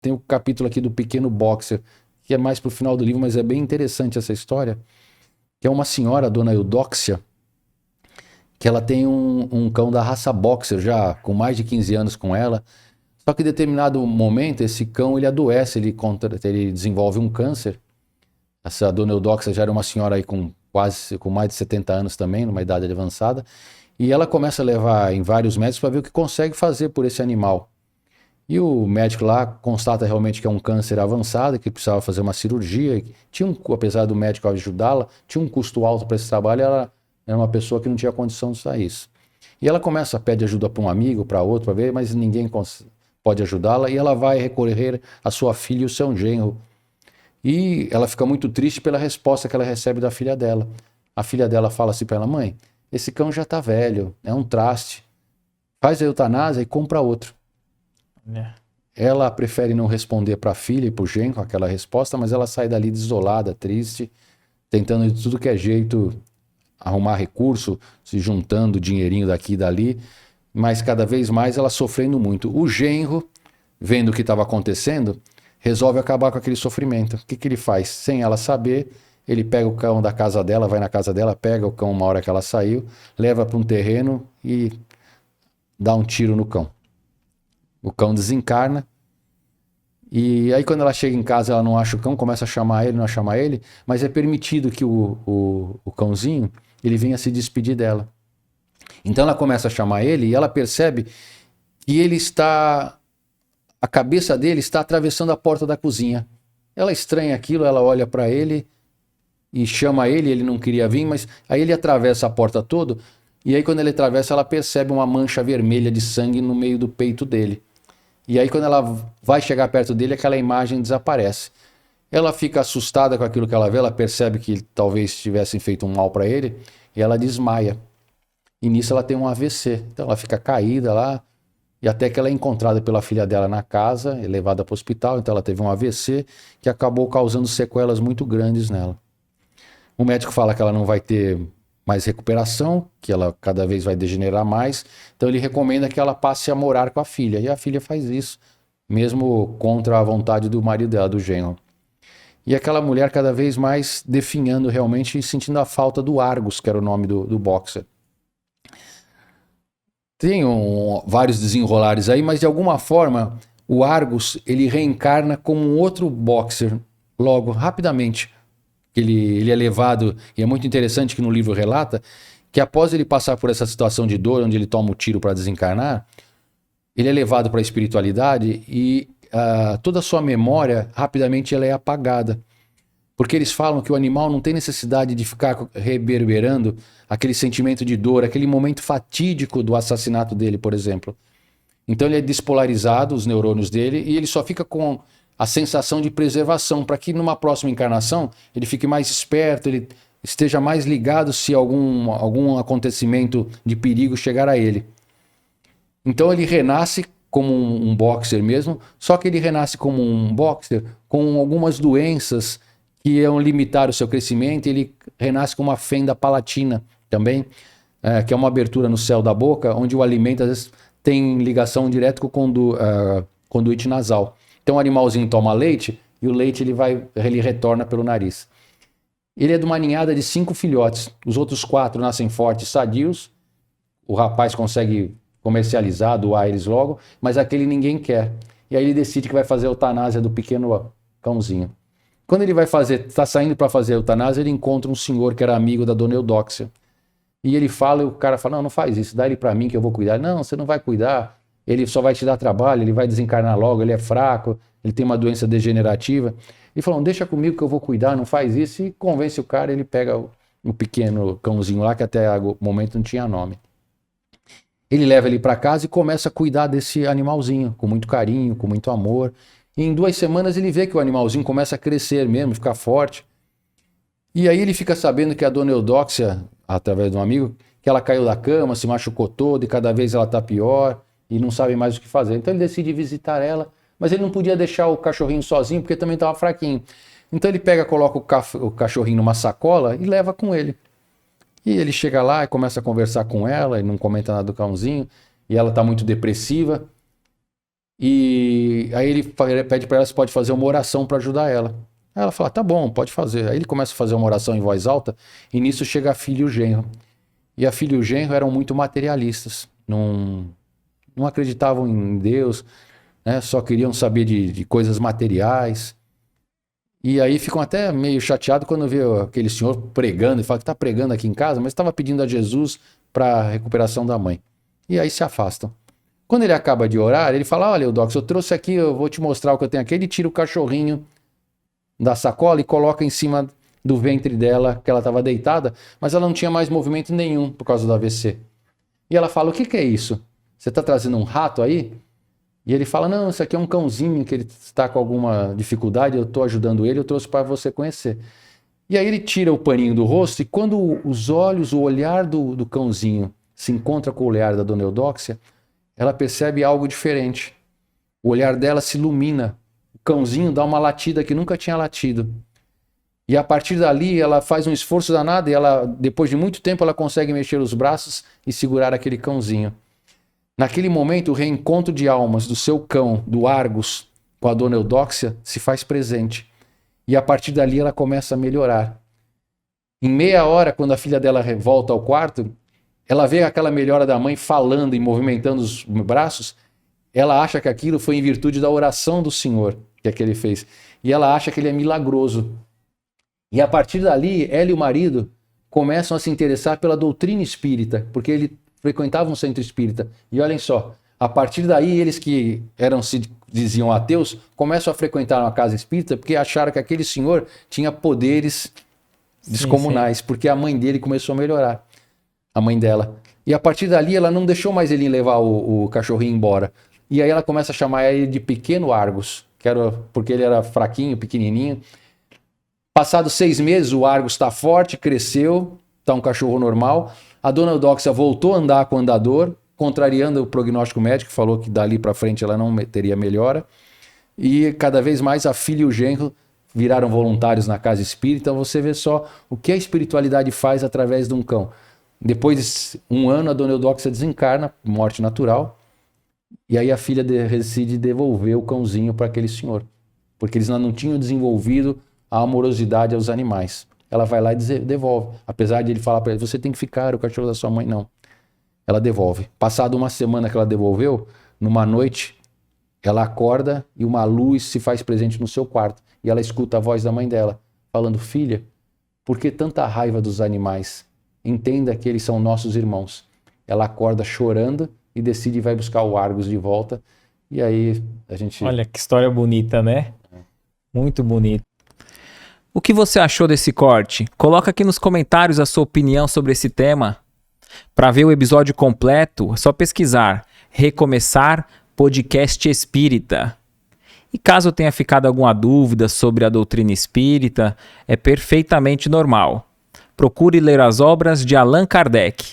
tem o capítulo aqui do Pequeno Boxer, que é mais pro final do livro, mas é bem interessante essa história, que é uma senhora, a dona Eudóxia, que ela tem um cão da raça Boxer já com mais de 15 anos com ela. Só que em determinado momento esse cão ele adoece, ele desenvolve um câncer. Essa dona Eudóxia já era uma senhora aí com mais de 70 anos também, numa idade avançada, e ela começa a levar em vários médicos para ver o que consegue fazer por esse animal. E o médico lá constata realmente que é um câncer avançado, que precisava fazer uma cirurgia. Apesar do médico ajudá-la, tinha um custo alto para esse trabalho, ela era uma pessoa que não tinha condição de fazer isso. E ela começa a pedir ajuda para um amigo, para outro, para ver, mas ninguém pode ajudá-la, e ela vai recorrer à sua filha e o seu genro. E ela fica muito triste pela resposta que ela recebe da filha dela. A filha dela fala assim para ela: mãe, esse cão já está velho, é um traste, faz a eutanásia e compra outro. É. Ela prefere não responder para a filha e para o genro aquela resposta, mas ela sai dali desolada, triste, tentando de tudo que é jeito arrumar recurso, se juntando dinheirinho daqui e dali, mas cada vez mais ela sofrendo muito. O genro, vendo o que estava acontecendo, resolve acabar com aquele sofrimento. O que, que ele faz? Sem ela saber, ele pega o cão da casa dela, vai na casa dela, pega o cão uma hora que ela saiu, leva para um terreno e dá um tiro no cão. O cão desencarna. E aí quando ela chega em casa, ela não acha o cão, começa a chamar ele, não a chamar ele, mas é permitido que o cãozinho ele venha se despedir dela. Então ela começa a chamar ele e ela percebe que ele está... A cabeça dele está atravessando a porta da cozinha. Ela estranha aquilo, ela olha para ele e chama ele não queria vir, mas aí ele atravessa a porta toda, e aí quando ele atravessa, ela percebe uma mancha vermelha de sangue no meio do peito dele. E aí quando ela vai chegar perto dele, aquela imagem desaparece. Ela fica assustada com aquilo que ela vê, ela percebe que talvez tivessem feito um mal para ele, e ela desmaia. E nisso ela tem um AVC. Então ela fica caída lá, e até que ela é encontrada pela filha dela na casa, é levada para o hospital. Então ela teve um AVC que acabou causando sequelas muito grandes nela. O médico fala que ela não vai ter mais recuperação, que ela cada vez vai degenerar mais. Então ele recomenda que ela passe a morar com a filha. E a filha faz isso, mesmo contra a vontade do marido dela, do genro. E aquela mulher cada vez mais definhando realmente e sentindo a falta do Argus, que era o nome do boxer. Tem vários desenrolares aí, mas de alguma forma o Argus ele reencarna como um outro boxer logo, rapidamente. Ele é levado, e é muito interessante que no livro relata, que após ele passar por essa situação de dor, onde ele toma o tiro para desencarnar, ele é levado para a espiritualidade e toda a sua memória rapidamente ela é apagada. Porque eles falam que o animal não tem necessidade de ficar reverberando aquele sentimento de dor, aquele momento fatídico do assassinato dele, por exemplo. Então ele é despolarizado, os neurônios dele, e ele só fica com a sensação de preservação, para que numa próxima encarnação ele fique mais esperto, ele esteja mais ligado se algum acontecimento de perigo chegar a ele. Então ele renasce como um boxer mesmo, só que ele renasce como um boxer com algumas doenças que iam limitar o seu crescimento. Ele renasce com uma fenda palatina também, que é uma abertura no céu da boca, onde o alimento às vezes tem ligação direta com o conduíte nasal. Então o animalzinho toma leite e o leite ele retorna pelo nariz. Ele é de uma ninhada de 5 filhotes. Os outros 4 nascem fortes, sadios. O rapaz consegue comercializar, doar eles logo, mas aquele ninguém quer. E aí ele decide que vai fazer a eutanásia do pequeno cãozinho. Quando ele está saindo para fazer a eutanásia, ele encontra um senhor que era amigo da dona Eudóxia. E ele fala, e o cara fala: não faz isso, dá ele para mim que eu vou cuidar. Não, você não vai cuidar, ele só vai te dar trabalho, ele vai desencarnar logo, ele é fraco, ele tem uma doença degenerativa. Ele falou: deixa comigo que eu vou cuidar, não faz isso. E convence o cara, ele pega o pequeno cãozinho lá, que até o momento não tinha nome. Ele leva ele para casa e começa a cuidar desse animalzinho, com muito carinho, com muito amor. E em 2 semanas ele vê que o animalzinho começa a crescer mesmo, ficar forte. E aí ele fica sabendo que a dona Eudóxia, através de um amigo, que ela caiu da cama, se machucou toda e cada vez ela está pior e não sabe mais o que fazer. Então ele decide visitar ela, mas ele não podia deixar o cachorrinho sozinho porque também estava fraquinho. Então ele coloca o cachorrinho numa sacola e leva com ele. E ele chega lá e começa a conversar com ela e não comenta nada do cãozinho, e ela está muito depressiva. E aí ele pede para ela se pode fazer uma oração para ajudar ela. Aí ela fala, tá bom, pode fazer. Aí ele começa a fazer uma oração em voz alta e nisso chega a filha e o genro. E a filha e o genro eram muito materialistas, não acreditavam em Deus, né? Só queriam saber de coisas materiais. E aí ficam até meio chateados quando vê aquele senhor pregando e fala que está pregando aqui em casa, mas estava pedindo a Jesus para a recuperação da mãe. E aí se afastam. Quando ele acaba de orar, ele fala, olha, Eudoxo, eu trouxe aqui, eu vou te mostrar o que eu tenho aqui. Ele tira o cachorrinho da sacola e coloca em cima do ventre dela, que ela estava deitada, mas ela não tinha mais movimento nenhum por causa do AVC. E ela fala, o que é isso? Você está trazendo um rato aí? E ele fala, não, isso aqui é um cãozinho que ele está com alguma dificuldade, eu estou ajudando ele, eu trouxe para você conhecer. E aí ele tira o paninho do rosto e quando os olhos, o olhar do cãozinho se encontra com o olhar da dona Eudóxia, ela percebe algo diferente. O olhar dela se ilumina. O cãozinho dá uma latida que nunca tinha latido. E a partir dali ela faz um esforço danado e ela, depois de muito tempo, ela consegue mexer os braços e segurar aquele cãozinho. Naquele momento, o reencontro de almas do seu cão, do Argus, com a dona Eudóxia, se faz presente. E a partir dali ela começa a melhorar. Em meia hora, quando a filha dela volta ao quarto, ela vê aquela melhora da mãe falando e movimentando os braços. Ela acha que aquilo foi em virtude da oração do Senhor que ele fez. E ela acha que ele é milagroso. E a partir dali, ela e o marido começam a se interessar pela doutrina espírita, porque ele frequentava um centro espírita. E olhem só, a partir daí, eles que se diziam ateus, começam a frequentar uma casa espírita porque acharam que aquele senhor tinha poderes descomunais, porque a mãe dele começou a melhorar, a mãe dela. E a partir dali, ela não deixou mais ele levar o cachorrinho embora. E aí ela começa a chamar ele de Pequeno Argus, porque ele era fraquinho, pequenininho. Passados 6 meses, o Argus está forte, cresceu, está um cachorro normal. A dona Eudóxia voltou a andar com o andador, contrariando o prognóstico médico, falou que dali para frente ela não teria melhora. E cada vez mais a filha e o genro viraram voluntários na casa espírita. Então você vê só o que a espiritualidade faz através de um cão. Depois de 1 ano, a dona Eudóxia desencarna, morte natural. E aí a filha decide devolver o cãozinho para aquele senhor, porque eles não tinham desenvolvido a amorosidade aos animais. Ela vai lá e devolve. Apesar de ele falar para ele, você tem que ficar, o cachorro da sua mãe, não. Ela devolve. Passado 1 semana que ela devolveu, numa noite, ela acorda e uma luz se faz presente no seu quarto. E ela escuta a voz da mãe dela, falando, filha, por que tanta raiva dos animais? Entenda que eles são nossos irmãos. Ela acorda chorando e decide e vai buscar o Argus de volta. E aí a gente... Olha que história bonita, né? Muito bonita. O que você achou desse corte? Coloca aqui nos comentários a sua opinião sobre esse tema. Para ver o episódio completo, é só pesquisar Recomeçar Podcast Espírita. E caso tenha ficado alguma dúvida sobre a doutrina espírita, é perfeitamente normal. Procure ler as obras de Allan Kardec.